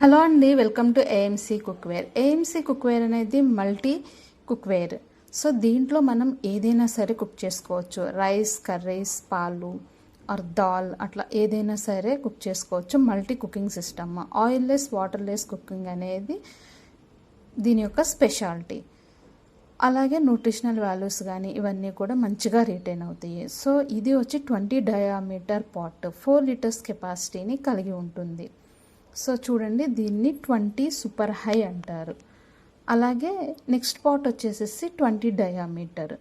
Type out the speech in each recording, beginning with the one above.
Hello అండి, welcome to AMC cookware. AMC cookware అనేది multi cookware. So దీంట్లో మనం ఏదైనా సరే కుక్ చేసుకోవచ్చు. రైస్, కర్రీస్, పాలు ఆర్ దాల్ అట్లా ఏదైనా సరే కుక్ చేసుకోవచ్చు. Multi cooking system. Oilless, waterless cooking అనేది దీని యొక్క స్పెషాలిటీ. అలాగే న్యూట్రిషనల్ వాల్యూస్ కానీ ఇవన్నీ కూడా మంచిగా రిటైన్ అవుతాయి. సో ఇది వచ్చి 20 డయామీటర్ పాట్, 4 లీటర్స్ కెపాసిటీని కలిగి ఉంటుంది. సో చూడండి, దీన్ని 20 సూపర్ హై అంటారు. అలాగే నెక్స్ట్ పాట్ వచ్చేసేసి 20 డయామీటర్.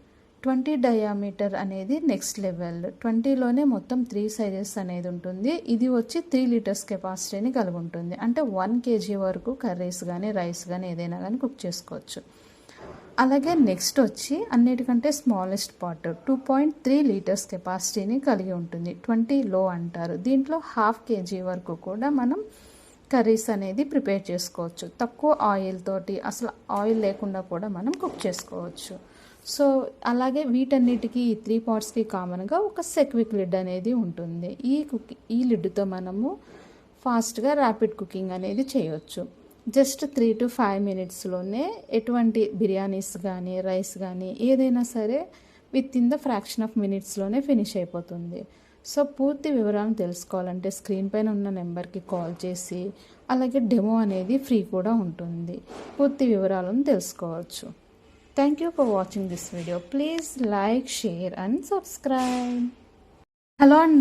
20 డయామీటర్ అనేది నెక్స్ట్ లెవెల్. 20లోనే మొత్తం 3 సైజెస్ అనేది ఉంటుంది. ఇది వచ్చి 3 లీటర్స్ కెపాసిటీని కలిగి ఉంటుంది. అంటే 1 kg వరకు కర్రీస్ కానీ రైస్ కానీ ఏదైనా కానీ కుక్ చేసుకోవచ్చు. అలాగే నెక్స్ట్ వచ్చి అన్నిటికంటే స్మాలెస్ట్ పాట్ 2.3 లీటర్స్ కెపాసిటీని కలిగి ఉంటుంది. 20 లో అంటారు. దీంట్లో 1/2 kg వరకు కూడా మనం కర్రీస్ అనేది ప్రిపేర్ చేసుకోవచ్చు. తక్కువ ఆయిల్ తోటి, అసలు ఆయిల్ లేకుండా కూడా మనం కుక్ చేసుకోవచ్చు. సో అలాగే వీటన్నిటికీ ఈ 3 పాట్స్కి కామన్గా ఒక సెక్విక్ లిడ్ అనేది ఉంటుంది. ఈ లిడ్తో మనము ఫాస్ట్గా ర్యాపిడ్ కుకింగ్ అనేది చేయొచ్చు. జస్ట్ 3 to 5 మినిట్స్లోనే ఎటువంటి బిర్యానీస్ కానీ రైస్ కానీ ఏదైనా సరే with in the fraction of మినిట్స్లోనే ఫినిష్ అయిపోతుంది. సో పూర్తి వివరాలను తెలుసుకోవాలంటే స్క్రీన్ పైన ఉన్న నెంబర్కి కాల్ చేసి, అలాగే డెమో అనేది ఫ్రీ కూడా ఉంటుంది. పూర్తి వివరాలను తెలుసుకోవచ్చు. Thank you for watching this video. Please like, share and subscribe. Hello అండి.